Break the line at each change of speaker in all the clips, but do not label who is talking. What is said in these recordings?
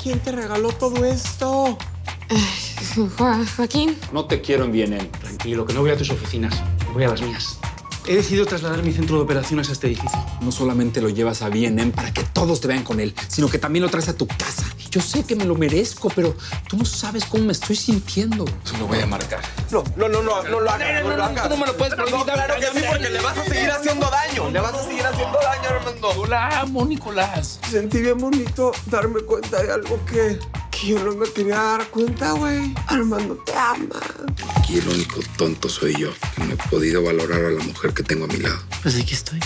¿Quién te regaló todo esto?
Joaquín.
No te quiero en Vienem.
Tranquilo, que no voy a tus oficinas. Voy a las mías. He decidido trasladar mi centro de operaciones a este edificio.
No solamente lo llevas a Vienem para que todos te vean con él, sino que también lo traes a tu casa. Yo sé que me lo merezco, pero tú no sabes cómo me estoy sintiendo.
Se lo voy a marcar.
No lo hagas, no lo hagas.
¿Cómo me lo puedes prohibir?
No, claro que sí, porque le vas a seguir haciendo daño. Le vas a seguir haciendo daño, Armando.
Yo la amo, Nicolás.
Sentí bien bonito darme cuenta de algo que yo no me quería dar cuenta, güey. Armando te ama.
Aquí el único tonto soy yo, que no he podido valorar a la mujer que tengo a mi lado.
Pues aquí estoy.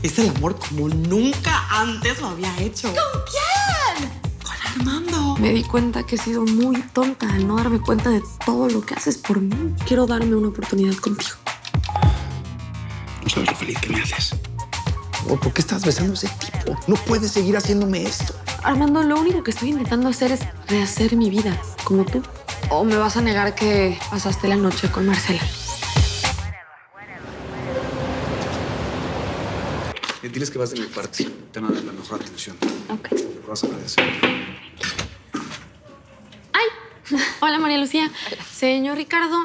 Es el amor como nunca antes lo había hecho.
¿Con quién?
Con Armando.
Me di cuenta que he sido muy tonta al no darme cuenta de todo lo que haces por mí. Quiero darme una oportunidad contigo.
No sabes lo feliz que me haces.
¿Por qué estás besando a ese tipo? No puedes seguir haciéndome esto.
Armando, lo único que estoy intentando hacer es rehacer mi vida, como tú. ¿O me vas a negar que pasaste la noche con Marcela?
Diles que vas de mi parte. Te van a dar la mejor atención.
Ok.
Lo vas a agradecer.
¡Ay! Hola, María Lucía. Señor Ricardo,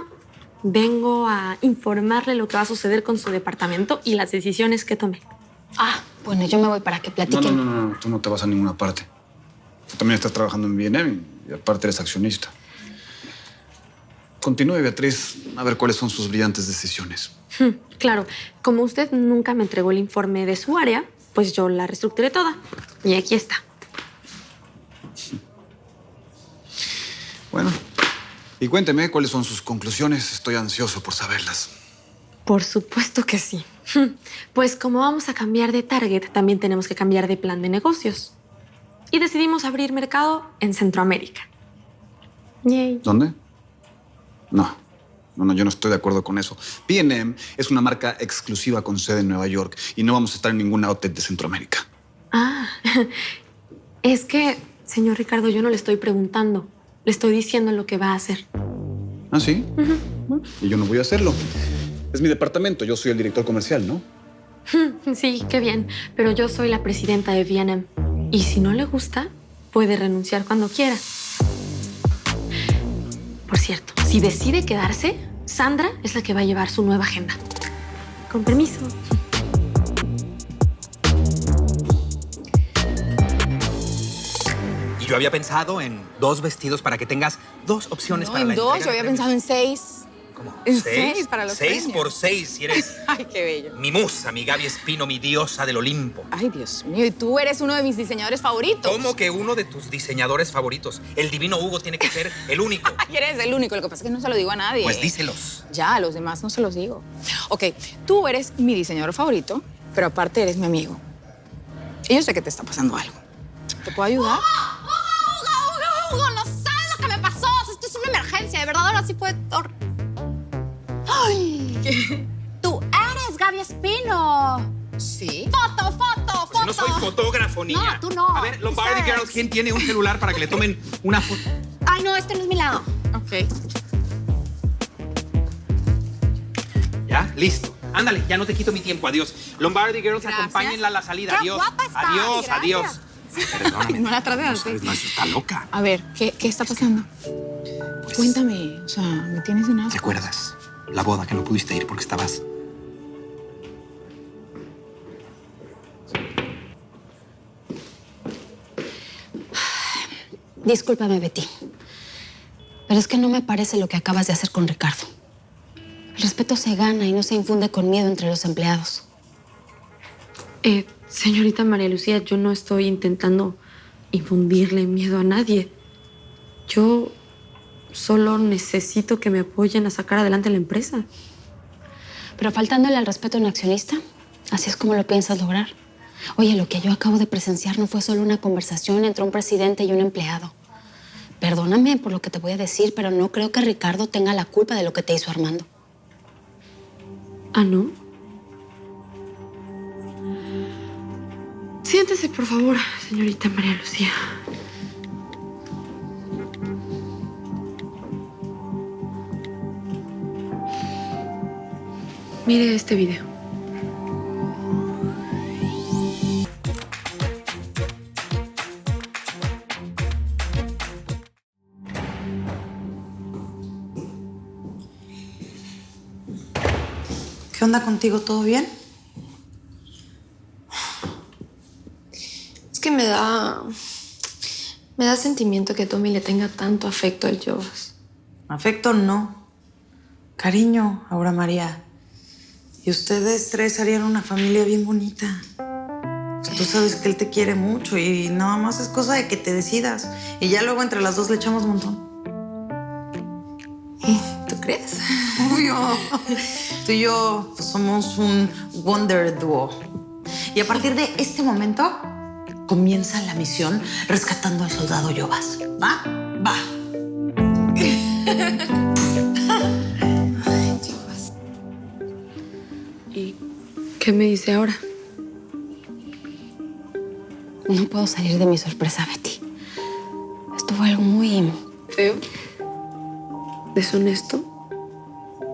vengo a informarle lo que va a suceder con su departamento y las decisiones que tomé.
Ah, bueno, yo me voy para que platiquen.
No. Tú no te vas a ninguna parte. Tú también estás trabajando en Vienem y aparte eres accionista. Continúe, Beatriz, a ver cuáles son sus brillantes decisiones.
Claro, como usted nunca me entregó el informe de su área, pues yo la reestructuré toda. Y aquí está.
Bueno, y cuénteme cuáles son sus conclusiones. Estoy ansioso por saberlas.
Por supuesto que sí. Pues como vamos a cambiar de target, también tenemos que cambiar de plan de negocios. Y decidimos abrir mercado en Centroamérica. Yay.
¿Dónde? No, yo no estoy de acuerdo con eso. Vienem es una marca exclusiva con sede en Nueva York y no vamos a estar en ningún outlet de Centroamérica.
Ah, es que, señor Ricardo, yo no le estoy preguntando. Le estoy diciendo lo que va a hacer.
¿Ah, sí? Bueno, y yo no voy a hacerlo. Es mi departamento, yo soy el director comercial, ¿no?
Sí, qué bien. Pero yo soy la presidenta de Vienem. Y si no le gusta, puede renunciar cuando quiera. Por cierto, si decide quedarse, Sandra es la que va a llevar su nueva agenda. Con permiso.
Y yo había pensado en 2 vestidos para que tengas 2 opciones
No,
para la
en 2,
entrega
yo había
de
pensado en 6.
¿Cómo?
en 6 para los
6
premios.
por 6, si eres
Ay, qué bello.
mi musa, mi Gaby Espino, mi diosa del Olimpo.
Ay, Dios mío, y tú eres uno de mis diseñadores favoritos.
¿Cómo que uno de tus diseñadores favoritos? El divino Hugo tiene que ser el único.
Ay, eres el único, lo que pasa es que no se lo digo a nadie.
Pues díselos.
Ya, a los demás no se los digo. Ok, tú eres mi diseñador favorito, pero aparte eres mi amigo. Y yo sé que te está pasando algo. ¿Te puedo ayudar?
Hugo, no sabes lo que me pasó. Esto es una emergencia, de verdad, ahora sí puede... ¡Ay! ¿Qué? Tú eres Gaby Espino.
Sí.
¡Foto!
Si no soy fotógrafo, niña.
No, tú no.
A ver, Lombardi
Ustedes.
Girls, ¿quién tiene un celular para que le tomen una foto?
Ay, no, este no es mi lado.
Ok.
¿Ya? Listo. Ándale, ya no te quito mi tiempo. Adiós. Lombardi Girls,
Gracias.
acompáñenla a la salida.
Qué
Adiós.
guapa estás,
Adiós,
gracias.
adiós. Perdóname.
No la trates
No
así.
sabes, no, eso está loca.
A ver, ¿qué está pasando?
Pues,
Cuéntame, o sea, me tienes en asco.
¿Recuerdas la boda que no pudiste ir porque estabas?
Discúlpame, Betty, pero es que no me parece lo que acabas de hacer con Ricardo. El respeto se gana y no se infunde con miedo entre los empleados.
Señorita María Lucía, yo no estoy intentando infundirle miedo a nadie. Yo solo necesito que me apoyen a sacar adelante la empresa.
Pero faltándole al respeto a un accionista, así es como lo piensas lograr. Oye, lo que yo acabo de presenciar no fue solo una conversación entre un presidente y un empleado. Perdóname por lo que te voy a decir, pero no creo que Ricardo tenga la culpa de lo que te hizo Armando.
¿Ah, no? Siéntese, por favor, señorita María Lucía. Mire este video.
¿Qué onda contigo? ¿Todo bien?
Es que me da sentimiento que Tommy le tenga tanto afecto al Jovas.
Afecto no. Cariño, Aura María. Y ustedes tres harían una familia bien bonita. Pues tú sabes que él te quiere mucho y nada más es cosa de que te decidas. Y ya luego entre las dos le echamos un montón.
¿Tú crees?
Obvio. Tú y yo pues, somos un Wonder Duo. Y a partir de este momento comienza la misión rescatando al soldado Jovas. ¿Va? Va.
¿Y qué me dice ahora?
No puedo salir de mi sorpresa, Betty. Esto fue algo muy...
¿Feo? ¿Deshonesto?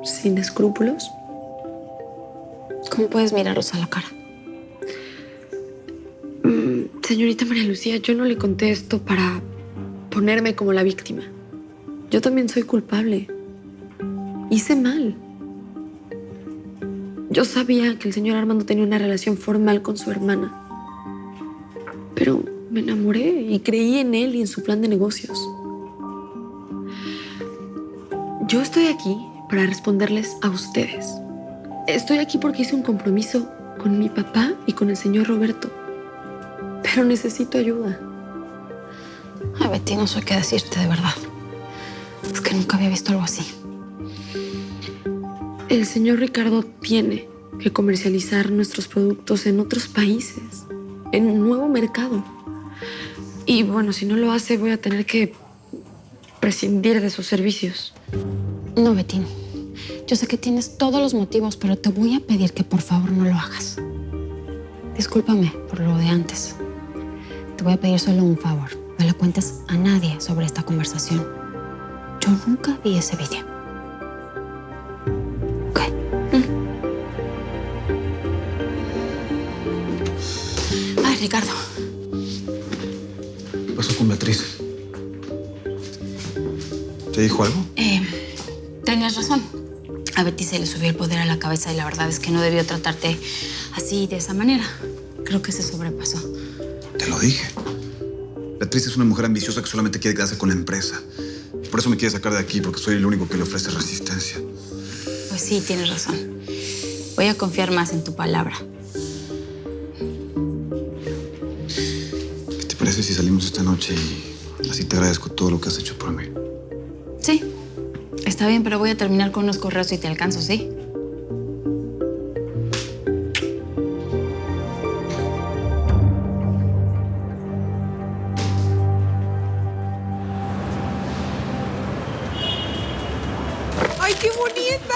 ¿Sin escrúpulos?
¿Cómo puedes mirarlos a la cara?
Señorita María Lucía, yo no le conté esto para ponerme como la víctima. Yo también soy culpable. Hice mal. Yo sabía que el señor Armando tenía una relación formal con su hermana. Pero me enamoré y creí en él y en su plan de negocios. Yo estoy aquí para responderles a ustedes. Estoy aquí porque hice un compromiso con mi papá y con el señor Roberto. Pero necesito ayuda.
Ay, Betty, no sé qué decirte de verdad. Es que nunca había visto algo así.
El señor Ricardo tiene que comercializar nuestros productos en otros países, en un nuevo mercado. Y bueno, si no lo hace, voy a tener que prescindir de sus servicios.
No, Betty. Yo sé que tienes todos los motivos, pero te voy a pedir que por favor no lo hagas. Discúlpame por lo de antes. Te voy a pedir solo un favor. No le cuentes a nadie sobre esta conversación. Yo nunca vi ese video. ¿Ok? Ay, Ricardo.
¿Qué pasó con Beatriz? ¿Te dijo algo?
Tenías razón. A Betty se le subió el poder a la cabeza y la verdad es que no debió tratarte así, de esa manera. Creo que se sobrepasó.
Te lo dije. Beatriz es una mujer ambiciosa que solamente quiere quedarse con la empresa. Por eso me quiere sacar de aquí, porque soy el único que le ofrece resistencia.
Pues sí, tienes razón. Voy a confiar más en tu palabra.
¿Qué te parece si salimos esta noche y así te agradezco todo lo que has hecho por mí?
Sí, está bien, pero voy a terminar con unos correos y te alcanzo, ¿sí?
¡Ay, qué bonita!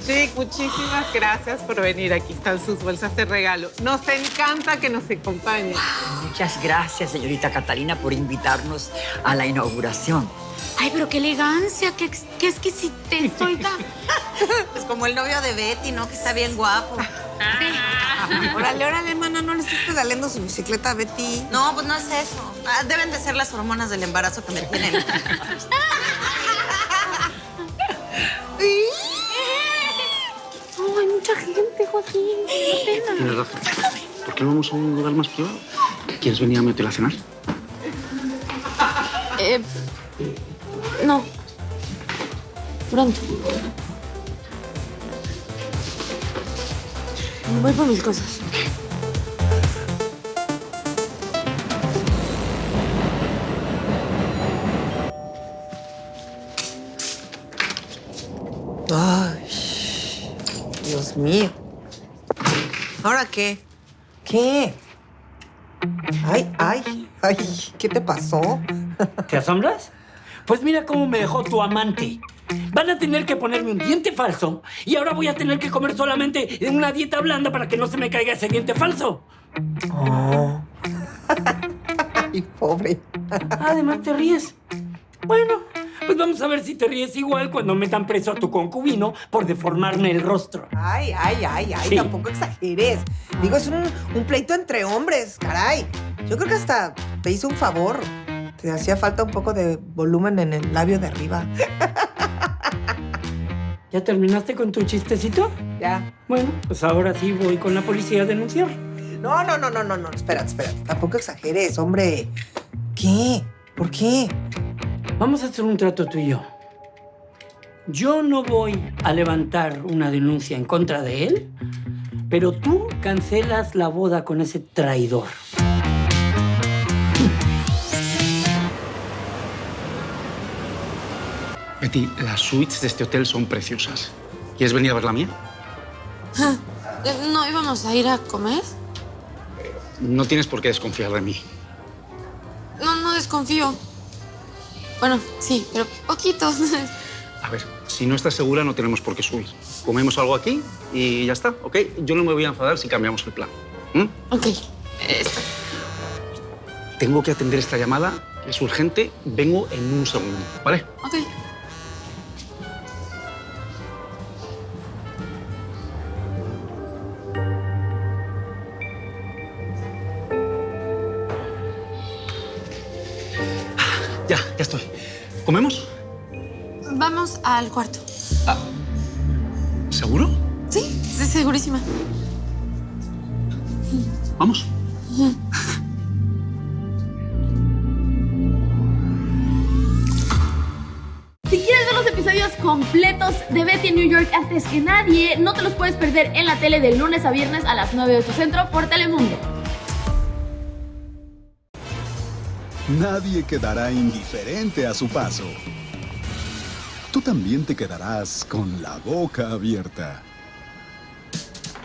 Sí, muchísimas gracias por venir. Aquí están sus bolsas de regalo. Nos encanta que nos acompañen.
Muchas gracias, señorita Catalina, por invitarnos a la inauguración.
Ay, pero qué elegancia, qué exquisitez, oiga.
Pues como el novio de Betty, ¿no? Que está bien guapo. Órale, órale, mana, no le estés pedaleando su bicicleta a Betty. No, pues no es eso. Deben de ser las hormonas del embarazo que me tienen.
Hay mucha gente, Joaquín. Qué pena.
Tienes razón. ¿Por qué no vamos a un lugar más privado? ¿Quieres venir a meter a cenar?
No. Pronto. Voy por mis cosas.
Ay, Dios mío. ¿Ahora qué? ¿Qué? Ay, ¿qué te pasó?
¿Te asombras? Pues mira cómo me dejó tu amante. Van a tener que ponerme un diente falso y ahora voy a tener que comer solamente en una dieta blanda para que no se me caiga ese diente falso.
Oh. Ay, pobre.
Además, ¿te ríes? Bueno, pues vamos a ver si te ríes igual cuando metan preso a tu concubino por deformarme el rostro.
Ay,
Sí.
tampoco exageres. Digo, es un pleito entre hombres, caray. Yo creo que hasta te hizo un favor. Te hacía falta un poco de volumen en el labio de arriba.
¿Ya terminaste con tu chistecito?
Ya.
Bueno, pues ahora sí voy con la policía a denunciar.
No. Espérate. Tampoco exageres, hombre. ¿Qué? ¿Por qué?
Vamos a hacer un trato tú y yo. Yo no voy a levantar una denuncia en contra de él, pero tú cancelas la boda con ese traidor.
Betty, las suites de este hotel son preciosas. ¿Quieres venir a ver la mía?
¿No íbamos a ir a comer?
No tienes por qué desconfiar de mí.
No desconfío. Bueno, sí, pero poquito.
A ver, si no estás segura, no tenemos por qué subir. Comemos algo aquí y ya está, ¿ok? Yo no me voy a enfadar si cambiamos el plan.
Ok.
Tengo que atender esta llamada, es urgente. Vengo en un segundo, ¿vale?
Ok.
Ya estoy. ¿Comemos?
Vamos al cuarto.
¿Seguro?
Sí, segurísima.
Vamos.
Si quieres ver los episodios completos de Betty en New York antes que nadie, no te los puedes perder en la tele de lunes a viernes a las 9 de tu centro por Telemundo.
Nadie quedará indiferente a su paso. Tú también te quedarás con la boca abierta.